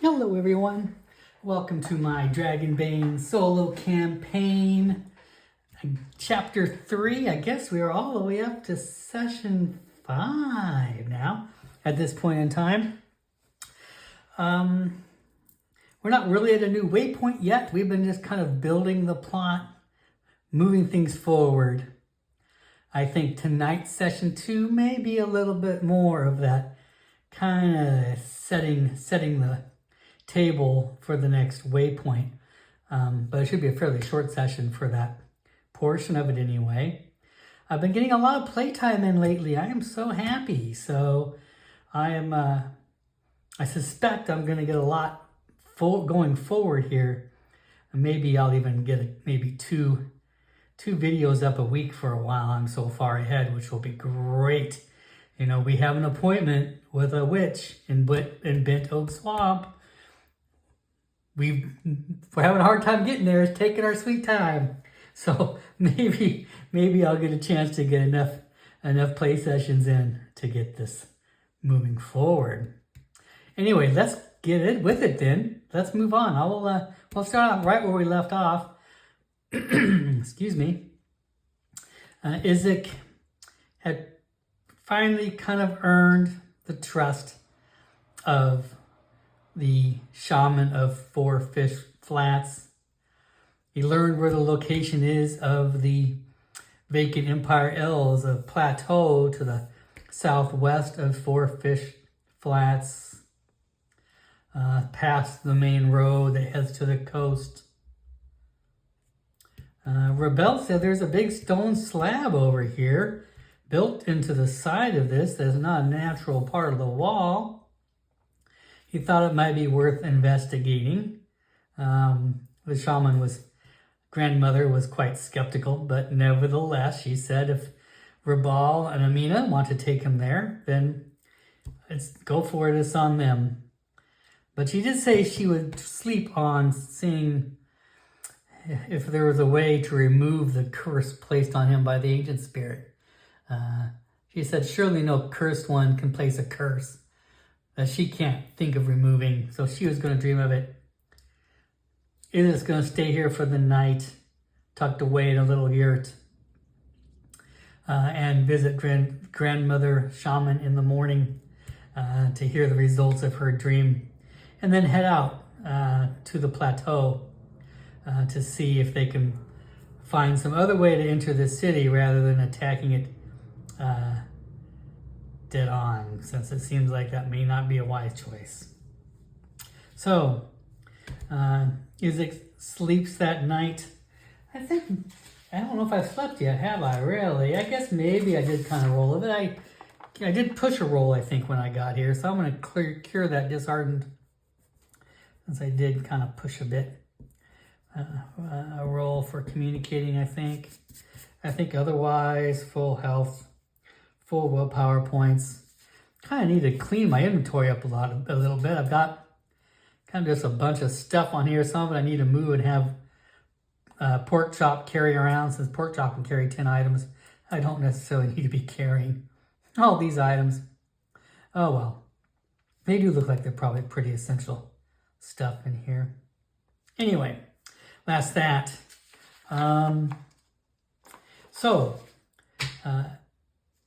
Hello everyone, welcome to my Dragonbane solo campaign, chapter 3. I guess we are all the way up to session 5 now at this point in time. We're not really at a new waypoint yet. We've been just kind of building the plot, moving things forward. I think tonight's session 2 may be a little bit more of that kind of setting the table for the next waypoint, but it should be a fairly short session for that portion of it anyway. I've been getting a lot of playtime in lately. I am so happy. So I suspect I'm going to get a lot going forward here. Maybe I'll even get maybe two videos up a week for a while. I'm so far ahead, which will be great. You know, we have an appointment with a witch in Bent Oak Swamp. We're having a hard time getting there. It's taking our sweet time. So maybe I'll get a chance to get enough play sessions in to get this moving forward. Anyway, let's get it with it then. Let's move on. We'll start out right where we left off. Excuse me. Izzek had finally kind of earned the trust of the shaman of Four Fish Flats. He learned where the location is of the vacant Empire Elves of Plateau to the southwest of Four Fish Flats, past the main road that heads to the coast. Ribell said there's a big stone slab over here built into the side of this that's not a natural part of the wall. He thought it might be worth investigating. The shaman's grandmother was quite skeptical, but nevertheless, she said if Ribell and Amina want to take him there, then let's go for it. It's on them. But she did say she would sleep on seeing if there was a way to remove the curse placed on him by the ancient spirit. She said surely no cursed one can place a curse that she can't think of removing, so she was going to dream of it. Izzek's going to stay here for the night, tucked away in a little yurt, and visit grandmother shaman in the morning to hear the results of her dream, and then head out to the plateau to see if they can find some other way to enter the city rather than attacking it dead on, since it seems like that may not be a wise choice. So, Izzek sleeps that night. I don't know if I've slept yet, have I, really? I guess maybe I did kind of roll a bit. I did push a roll, I think, when I got here, so I'm going to cure that disheartened, since I did kind of push a bit. A roll for communicating, I think. I think otherwise, full health, full willpower points. Kind of need to clean my inventory up a little bit. I've got kind of just a bunch of stuff on here. Some of it I need to move and have pork chop carry around, since pork chop can carry 10 items. I don't necessarily need to be carrying all these items. Oh well. They do look like they're probably pretty essential stuff in here. Anyway, that's that.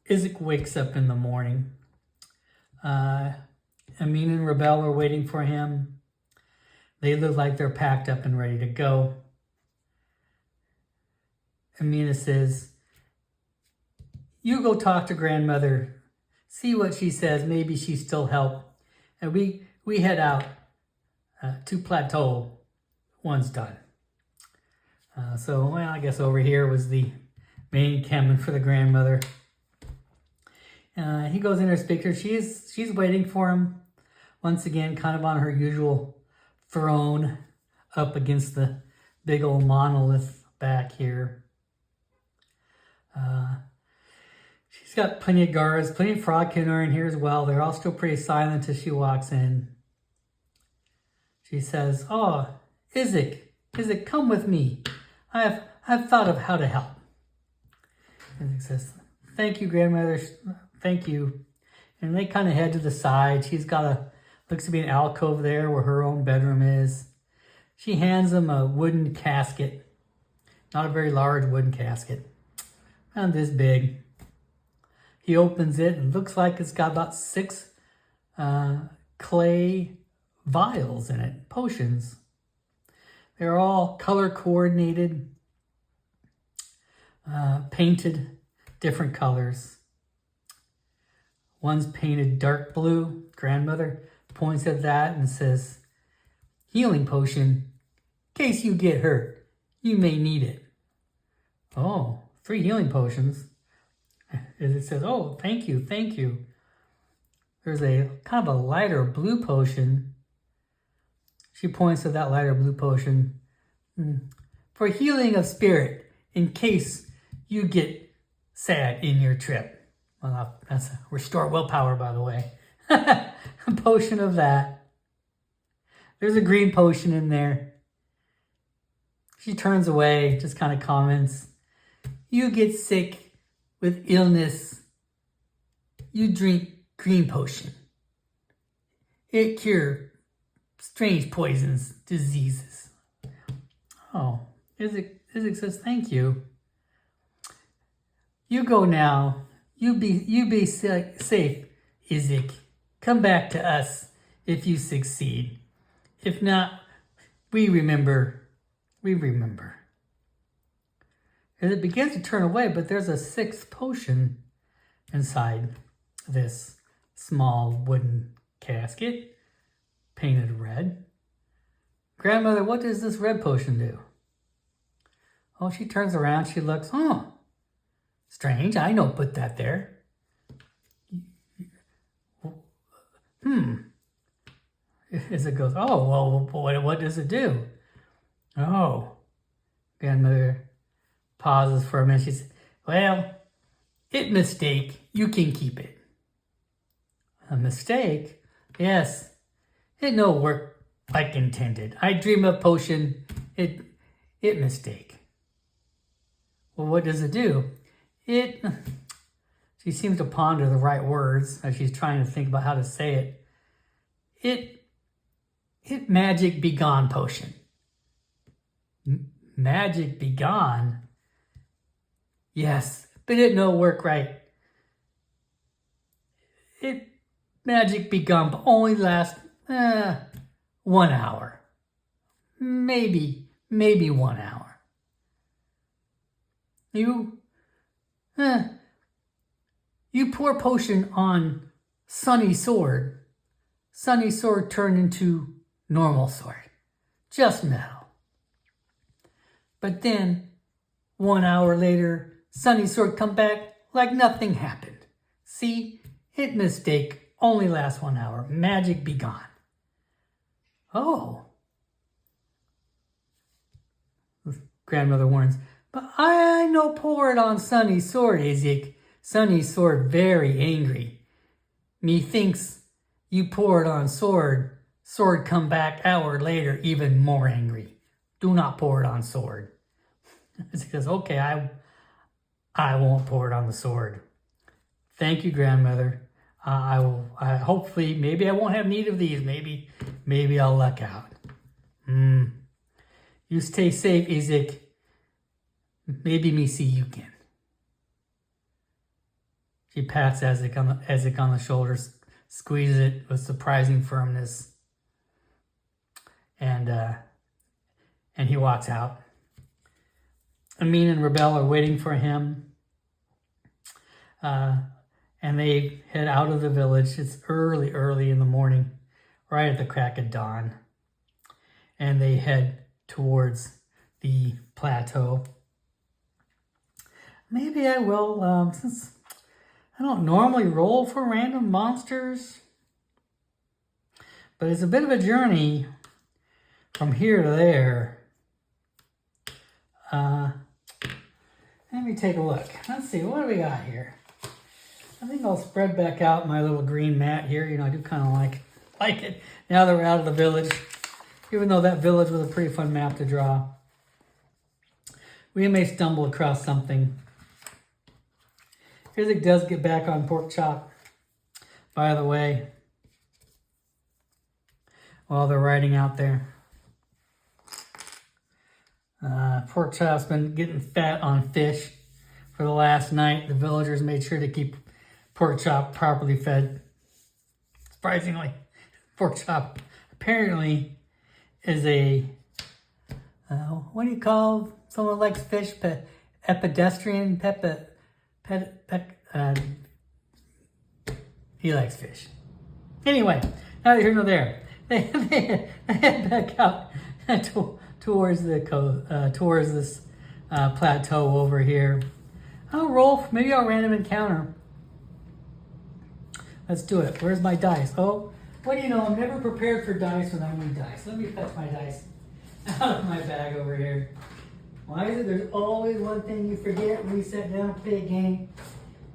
Izzek wakes up in the morning. Amina and Ribell are waiting for him. They look like they're packed up and ready to go. Amina says, you go talk to grandmother, see what she says, maybe she still help. And we head out to Plateau once done. I guess over here was the main cabin for the grandmother. He goes in her speaker. She's waiting for him. Once again, kind of on her usual throne up against the big old monolith back here. She's got plenty of guards, plenty of frogkin in here as well. They're all still pretty silent as she walks in. She says, oh, Izzek, come with me. I've thought of how to help. Izzek says, thank you, grandmother. Thank you. And they kind of head to the side. She's got Looks to be an alcove there where her own bedroom is. She hands him a wooden casket. Not a very large wooden casket. Around this big. He opens it and looks like it's got about 6 clay vials in it. Potions. They're all color coordinated. Painted different colors. One's painted dark blue. Grandmother points at that and says, healing potion. In case you get hurt, you may need it. Oh, 3 healing potions. It says, oh, thank you, thank you. There's a kind of a lighter blue potion. She points to that lighter blue potion. For healing of spirit, in case you get sad in your trip. Well, that's a restore willpower, by the way. A potion of that. There's a green potion in there. She turns away, just kind of comments, you get sick with illness, you drink green potion. It cures strange poisons, diseases. Oh, Izzek says, thank you. You go now. You be safe, Izzek. Come back to us if you succeed. If not, we remember. And it begins to turn away, but there's a 6th potion inside this small wooden casket, painted red. Grandmother, what does this red potion do? Oh, she turns around, she looks, oh, strange, I don't put that there. As it goes, oh, well, what does it do? Oh, grandmother pauses for a minute. She says, well, it mistake, you can keep it. A mistake? Yes, it no work like intended. I dream a potion, it mistake. Well, what does it do? She seems to ponder the right words as she's trying to think about how to say it. It magic be gone potion. Magic be gone? Yes, but it no work right. It magic be gone, but only last 1 hour. Maybe 1 hour. You pour potion on Sunny Sword. Sunny Sword turned into normal sword. Just metal. But then, 1 hour later, Sunny Sword come back like nothing happened. See? It mistake only lasts 1 hour. Magic be gone. Oh. Grandmother warns, but I no pour it on Sunny Sword, Izzek. Sunny Sword very angry. Methinks you pour it on Sword. Sword come back hour later even more angry. Do not pour it on Sword. He says, okay, I won't pour it on the Sword. Thank you, grandmother. I will. Hopefully, maybe I won't have need of these. Maybe I'll luck out. You stay safe, Izzek. Maybe me see you again. She pats Izzek on the shoulders, squeezes it with surprising firmness, and he walks out. Amina and Ribell are waiting for him, and they head out of the village. It's early in the morning, right at the crack of dawn, and they head towards the plateau. Maybe I will, since I don't normally roll for random monsters, but it's a bit of a journey from here to there. Let me take a look. Let's see, what do we got here? I think I'll spread back out my little green mat here. You know, I do kind of like it now that we're out of the village, even though that village was a pretty fun map to draw. We may stumble across something. Izzek does get back on pork chop, by the way. while they're riding out there. Pork chop's been getting fat on fish for the last night. The villagers made sure to keep pork chop properly fed. Surprisingly, pork chop apparently is a, what do you call someone who likes fish? Epidestrian? He likes fish. Anyway, neither here nor there. They head back out towards this plateau over here. I'll roll, maybe I'll random encounter. Let's do it. Where's my dice? Oh, what do you know? I'm never prepared for dice when I need dice. Let me fetch my dice out of my bag over here. Why is it there's always one thing you forget when you sit down to play a game?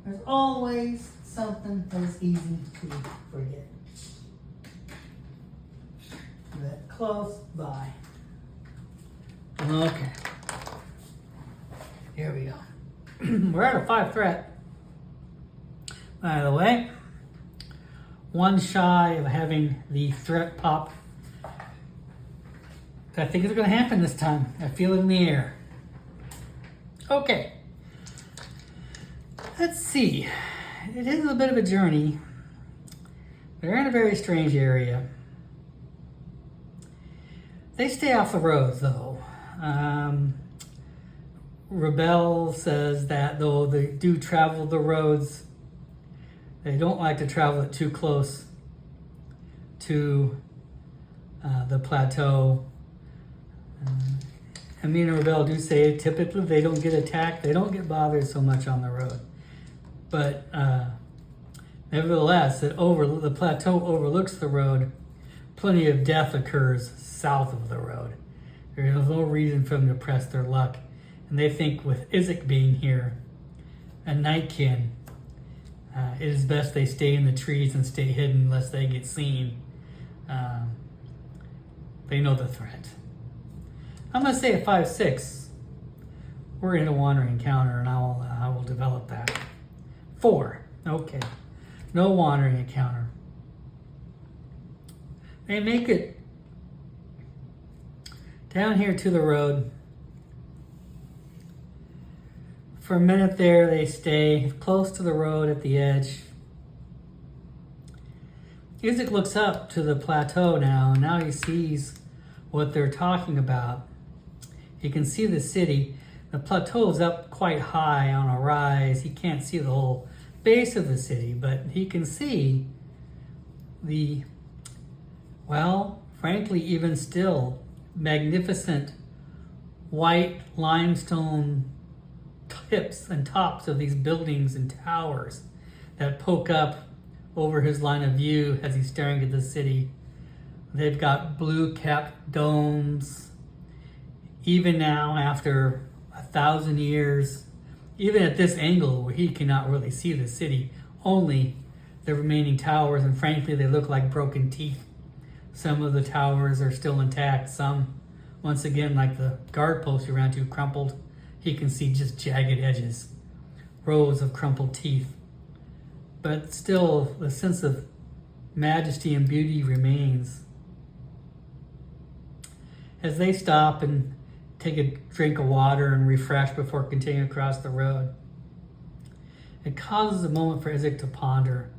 There's always something that's easy to forget. That close by. Okay. Here we go. We're at a 5 threat. By the way, one shy of having the threat pop. I think it's going to happen this time. I feel it in the air. Okay. Let's see. It is a bit of a journey. They're in a very strange area. They stay off the roads, though. Ribell says that though they do travel the roads, they don't like to travel it too close to the plateau. Amina and Ribell do say typically they don't get attacked, they don't get bothered so much on the road. But nevertheless, the plateau overlooks the road. Plenty of death occurs south of the road. There is no reason for them to press their luck. And they think with Izzek being here, a nightkin, it is best they stay in the trees and stay hidden lest they get seen. They know the threat. I'm going to say a 5-6. We're in a wandering encounter, and I will develop that. 4. Okay. No wandering encounter. They make it down here to the road. For a minute there, they stay close to the road at the edge. Izzek looks up to the plateau now, and now he sees what they're talking about. He can see the city. The plateau is up quite high on a rise. He can't see the whole base of the city, but he can see the, well, frankly, even still, magnificent white limestone tips and tops of these buildings and towers that poke up over his line of view as he's staring at the city. They've got blue capped domes. Even now, after 1,000 years, even at this angle where he cannot really see the city, only the remaining towers, and frankly, they look like broken teeth. Some of the towers are still intact. Some, once again, like the guard post you ran to, crumpled. He can see just jagged edges, rows of crumpled teeth. But still, the sense of majesty and beauty remains. As they stop and take a drink of water and refresh before continuing across the road, it causes a moment for Izzek to ponder.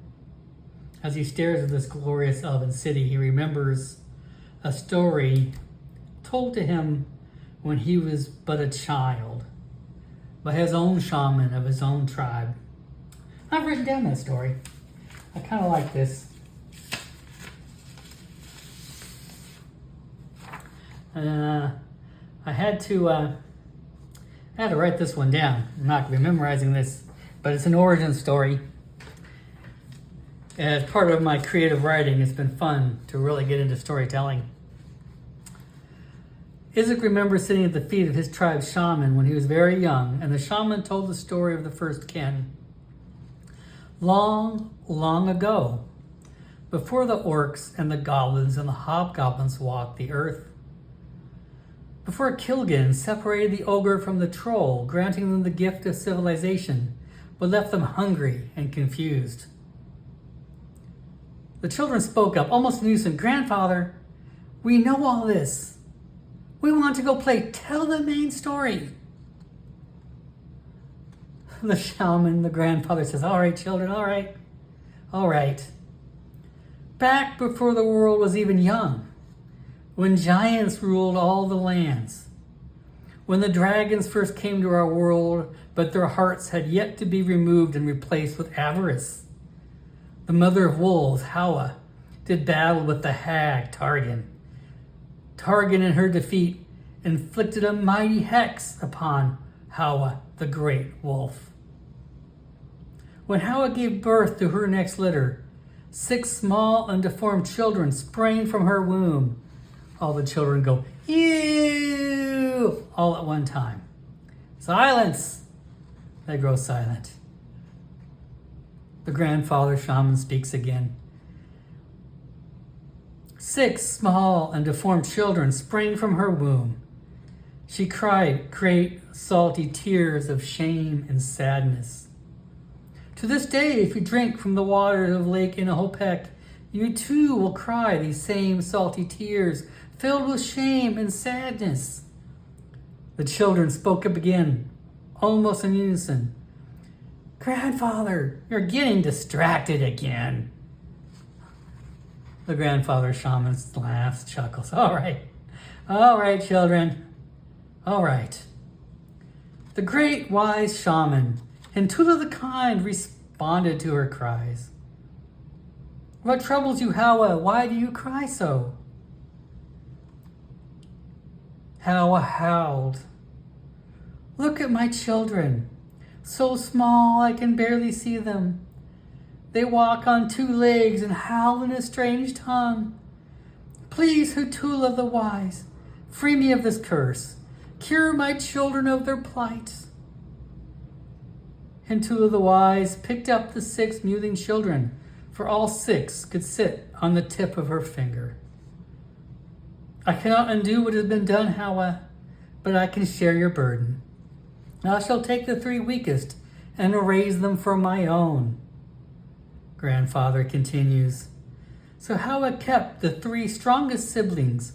As he stares at this glorious elven city, he remembers a story told to him when he was but a child by his own shaman of his own tribe. I've written down that story. I kind of like this. I had to write this one down. I'm not going to be memorizing this, but it's an origin story. As part of my creative writing, it's been fun to really get into storytelling. Izzek remembers sitting at the feet of his tribe's shaman when he was very young, and the shaman told the story of the first kin. Long, long ago, before the orcs and the goblins and the hobgoblins walked the earth, before Kilgan separated the ogre from the troll, granting them the gift of civilization, but left them hungry and confused. The children spoke up, almost in unison, "Grandfather, We know all this. We want to go play. Tell the main story. The shaman, the grandfather, says, all right, children, all right. All right. Back before the world was even young, when giants ruled all the lands, when the dragons first came to our world, but their hearts had yet to be removed and replaced with avarice, the mother of wolves, Hawa, did battle with the hag, Targan. Targan, in her defeat, inflicted a mighty hex upon Hawa, the great wolf. When Hawa gave birth to her next litter, 6 small and deformed children sprang from her womb. All the children go, ew, all at one time. Silence! They grow silent. The grandfather shaman speaks again. 6 small and deformed children sprang from her womb. She cried great salty tears of shame and sadness. To this day, if you drink from the waters of Lake Inahopek, you too will cry these same salty tears, filled with shame and sadness. The children spoke up again, almost in unison. Grandfather, you're getting distracted again. The grandfather shaman laughs, chuckles. All right, children. All right. The great wise shaman, Hintula the kind, responded to her cries. What troubles you, Hawa? Why do you cry so? Hawa howled. Look at my children, so small I can barely see them. They walk on 2 legs and howl in a strange tongue. Please, Hintula the wise, free me of this curse. Cure my children of their plight. Hintula the wise picked up the 6 mewling children, for all 6 could sit on the tip of her finger. I cannot undo what has been done, Hawa, but I can share your burden. I shall take the 3 weakest and raise them for my own. Grandfather continues. So Hawa kept the 3 strongest siblings,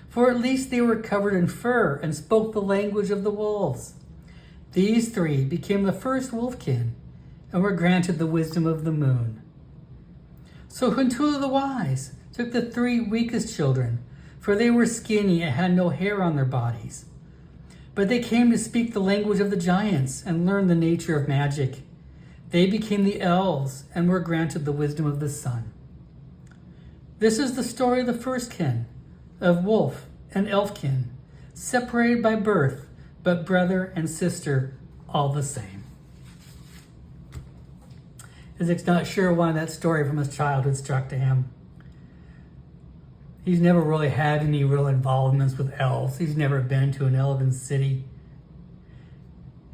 for at least they were covered in fur and spoke the language of the wolves. These 3 became the first wolfkin and were granted the wisdom of the moon. So Hintula the wise took the 3 weakest children, for they were skinny and had no hair on their bodies. But they came to speak the language of the giants and learn the nature of magic. They became the elves and were granted the wisdom of the sun. This is the story of the first kin, of wolf and elfkin, separated by birth, but brother and sister all the same. Izzek's not sure why that story from his childhood struck to him. He's never really had any real involvements with elves. He's never been to an elven city.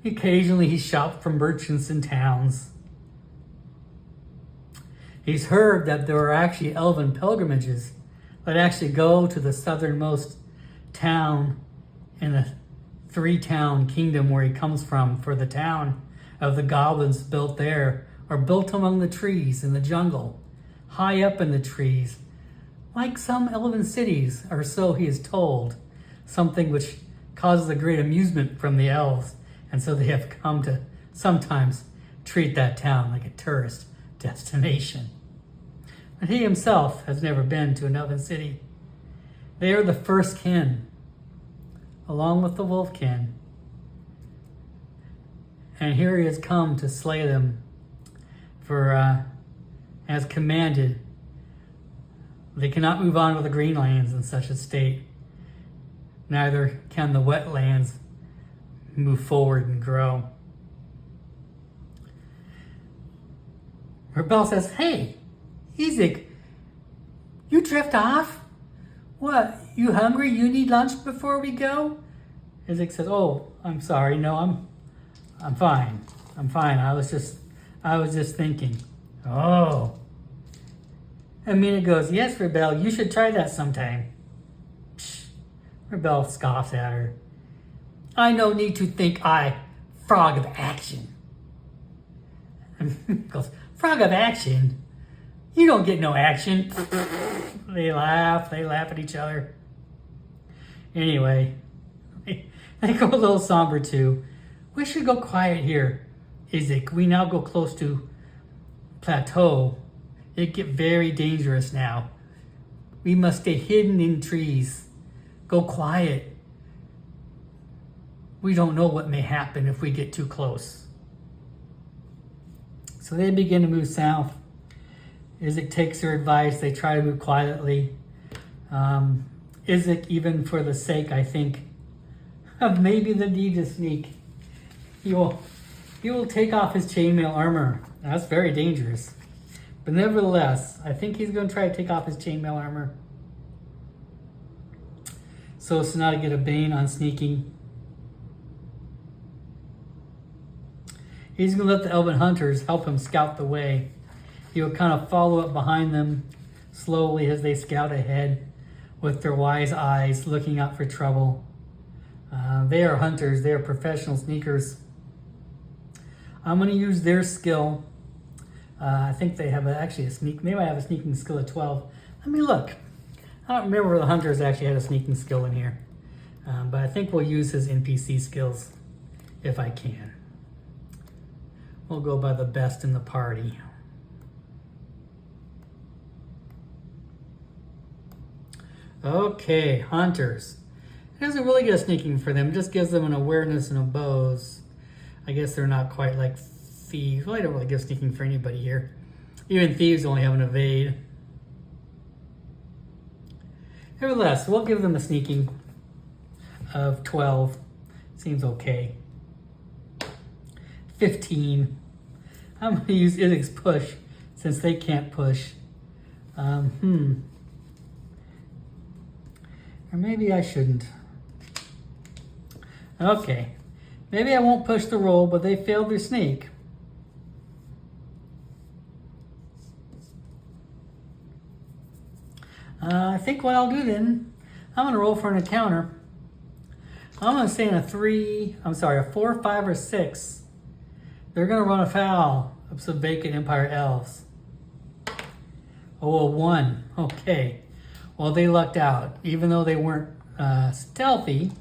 Occasionally he shopped from merchants in towns. He's heard that there are actually elven pilgrimages that actually go to the southernmost town in the 3-town kingdom where he comes from, for the town of the goblins built there are built among the trees in the jungle, high up in the trees, like some elven cities, or so he is told, something which causes a great amusement from the elves, and so they have come to sometimes treat that town like a tourist destination. But he himself has never been to an elven city. They are the first kin, along with the wolf kin. And here he has come to slay them, for as commanded, they cannot move on with the green lands in such a state. Neither can the wetlands move forward and grow. Ribell says, hey, Izzek, you drift off? What, you hungry? You need lunch before we go? Izzek says, oh, I'm sorry. No, I'm fine. I'm fine. I was just thinking. Oh. Amina goes, yes, Ribell, you should try that sometime. Psh. Ribell scoffs at her. I no need to think I, frog of action. And goes, frog of action? You don't get no action. They laugh at each other. Anyway, they go a little somber too. We should go quiet here, Izzek. We now go close to plateau. It get very dangerous now. We must stay hidden in trees. Go quiet. We don't know what may happen if we get too close. So they begin to move south. Izzek takes their advice. They try to move quietly. Izzek, even for the sake, I think, of maybe the need to sneak, he will take off his chainmail armor. That's very dangerous. But nevertheless, I think he's going to try to take off his chainmail armor so as to not get a bane on sneaking. He's going to let the elven hunters help him scout the way. He will kind of follow up behind them slowly as they scout ahead with their wise eyes looking out for trouble. They are hunters. They are professional sneakers. I'm going to use their skill. I think they have actually a sneak. Maybe I have a sneaking skill of 12. Let me look. I don't remember the hunters actually had a sneaking skill in here. But I think we'll use his NPC skills if I can. We'll go by the best in the party. Okay, hunters. It doesn't really get a sneaking for them. It just gives them an awareness and a bows. I guess they're not quite like thieves. Well, I don't really give sneaking for anybody here. Even thieves only have an evade. Nevertheless, we'll give them a sneaking of 12. Seems okay. 15. I'm going to use Izzek's push since they can't push. Or maybe I shouldn't. Okay. Maybe I won't push the roll, but they failed their sneak. I think what I'll do then, I'm going to roll for an encounter. I'm going to say in a 4, 5, or 6. They're going to run afoul of some vacant Empire elves. Oh, a 1. Okay. Well, they lucked out. Even though they weren't stealthy,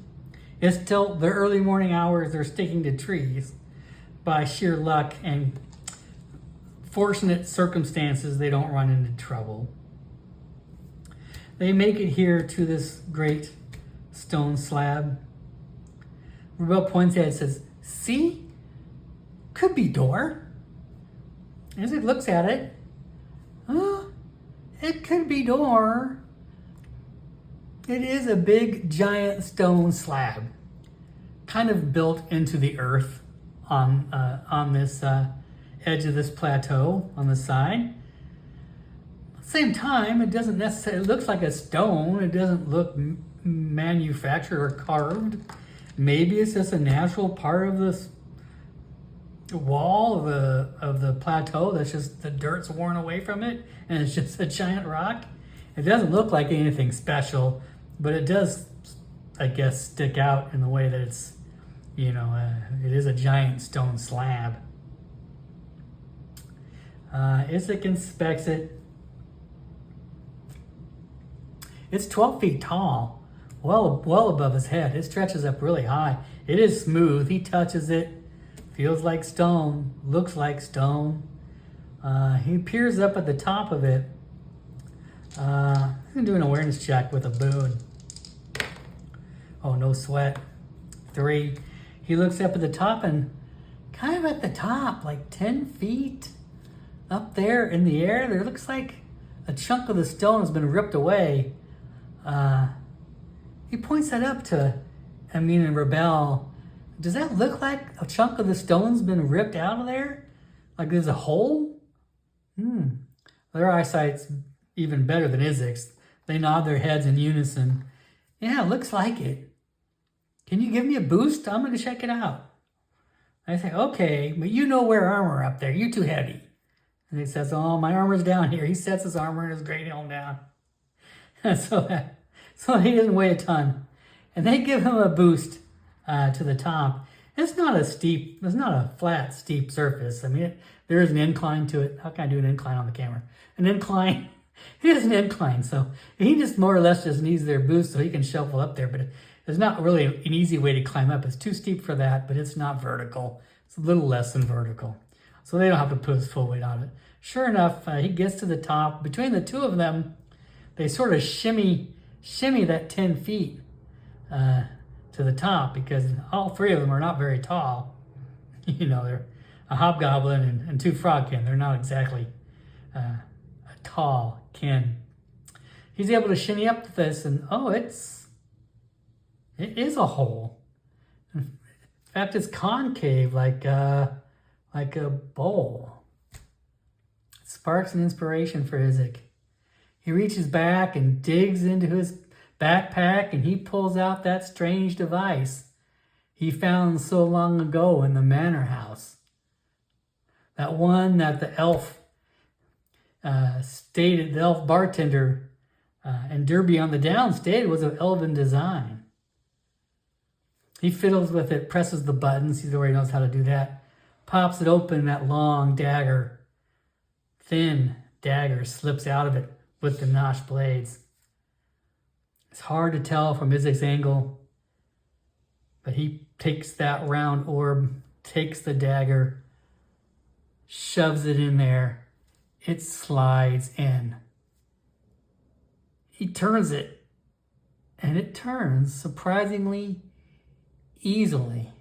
it's still the early morning hours. They're sticking to trees by sheer luck and fortunate circumstances. They don't run into trouble. They make it here to this great stone slab. Ribell points at it and says, "See? Could be door." As it looks at it, it could be door. It is a big, giant stone slab, kind of built into the earth on this edge of this plateau on the side. At the same time, it doesn't necessarily, it looks like a stone. It doesn't look manufactured or carved. Maybe it's just a natural part of this wall of the plateau that's just the dirt's worn away from it and it's just a giant rock. It doesn't look like anything special, but it does, I guess, stick out in the way that it's, it is a giant stone slab. Izzek inspects it. It's 12 feet tall, well above his head. It stretches up really high. It is smooth. He touches it. Feels like stone. Looks like stone. He peers up at the top of it. He's going to do an awareness check with a boon. Oh, no sweat. 3. He looks up at the top and kind of at the top, like 10 feet up there in the air, there looks like a chunk of the stone has been ripped away. He points that up to Amina and Ribell. Does that look like a chunk of the stone's been ripped out of there? Like there's a hole? Their eyesight's even better than Izzek's. They nod their heads in unison. Yeah, it looks like it. Can you give me a boost? I'm going to check it out. I say, okay, but you know wear armor up there. You're too heavy. And he says, oh, my armor's down here. He sets his armor and his great helm down. So he doesn't weigh a ton. And they give him a boost to the top. It's not a flat, steep surface. I mean, there is an incline to it. How can I do an incline on the camera? An incline It is an incline, so he just more or less just needs their boost so he can shuffle up there. But it's not really an easy way to climb up. It's too steep for that, but it's not vertical. It's a little less than vertical. So they don't have to put his full weight on it. Sure enough, he gets to the top. Between the two of them, they sort of shimmy that 10 feet to the top because all three of them are not very tall. You know, they're a hobgoblin and two frogkin. They're not exactly a tall kin. He's able to shimmy up to this, and oh, it is a hole. In fact, it's concave like a bowl. It sparks an inspiration for Izzek. He reaches back and digs into his backpack, and he pulls out that strange device he found so long ago in the manor house. That one that the elf stated, the elf bartender and Derby on the Down stated was of elven design. He fiddles with it, presses the buttons, he already knows how to do that, pops it open, that long dagger, thin dagger slips out of it with the notched blades. It's hard to tell from Izzek's angle, but he takes that round orb, takes the dagger, shoves it in there. It slides in. He turns it, and it turns surprisingly easily.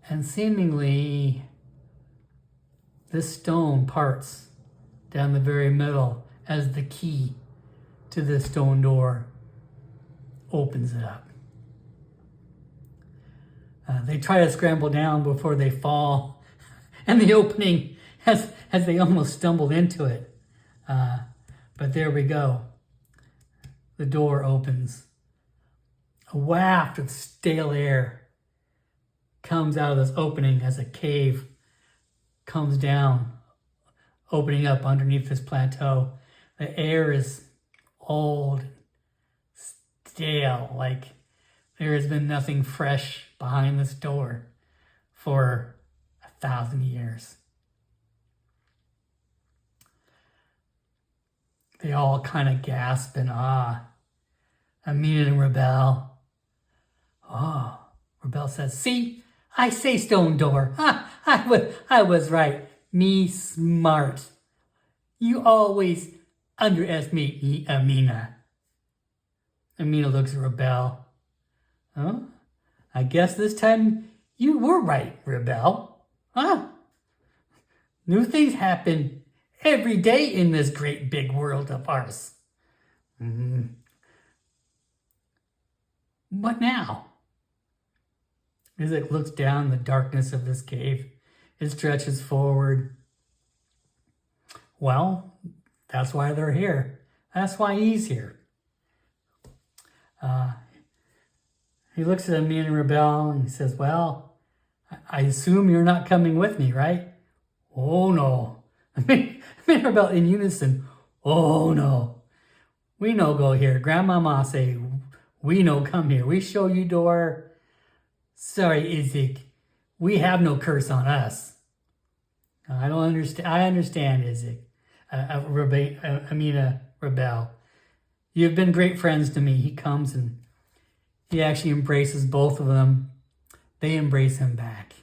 And seemingly, this stone parts down the very middle as the key to the stone door opens it up. They try to scramble down before they fall, and the opening as they almost stumbled into it. But there we go. The door opens. A waft of stale air comes out of this opening as a cave comes down, opening up underneath this plateau. The air is old, stale, like there has been nothing fresh behind this door for 1,000 years. They all kind of gasp in awe. Amina and Ribell. Oh, Ribell says, "See, I say stone door. I was right. Me smart. You always underestimate me, Amina." Amina looks at Ribell. "Oh, I guess this time you were right, Ribell. Huh? New things happen every day in this great big world of ours. What now?" Izzek looks down the darkness of this cave. It stretches forward. Well, that's why they're here. That's why he's here. He looks at me and Ribell and he says, "Well, I assume you're not coming with me, right?" "Oh, no." Me and Ribell in unison. "Oh, no. We no go here. Grandmama say, we no come here. We show you door. Sorry, Izzek. We have no curse on us." I don't understand. I understand, Izzek. Amina, Ribell. You've been great friends to me. He comes and he actually embraces both of them. They embrace him back.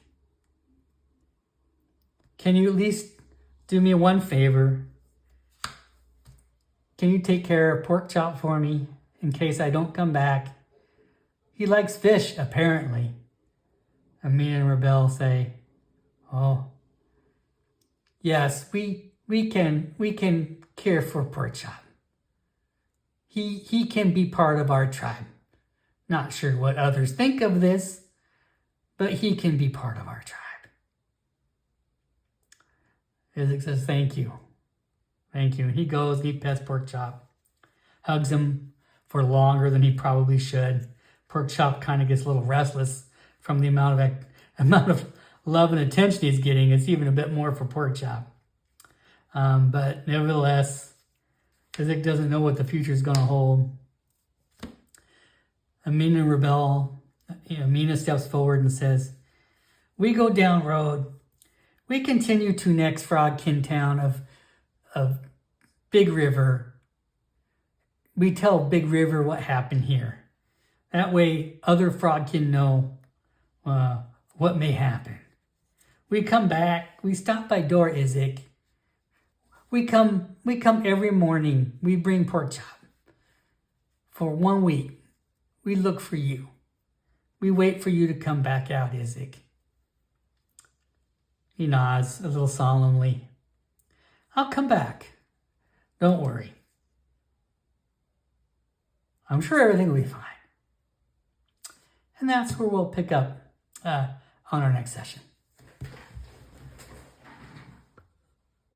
"Can you at least do me one favor? Can you take care of Pork Chop for me in case I don't come back? He likes fish, apparently." Amina and Ribell say, "Oh, yes, we can care for Pork Chop. He can be part of our tribe. Not sure what others think of this, but he can be part of our tribe." Izzek says, "Thank you. Thank you." And he goes, he pets Pork Chop, hugs him for longer than he probably should. Pork Chop kind of gets a little restless from the amount of love and attention he's getting. It's even a bit more for Pork Chop. But nevertheless, Izzek doesn't know what the future is going to hold. Amina and Ribell, Amina steps forward and says, "We go down road. We continue to next Frogkin town of Big River. We tell Big River what happened here. That way other frog can know what may happen. We come back. We stop by door Izzek. We come every morning. We bring pork chop. For 1 week, we look for you. We wait for you to come back out, Izzek. He nods a little solemnly. I'll come back. Don't worry. I'm sure everything will be fine. And that's where we'll pick up on our next session.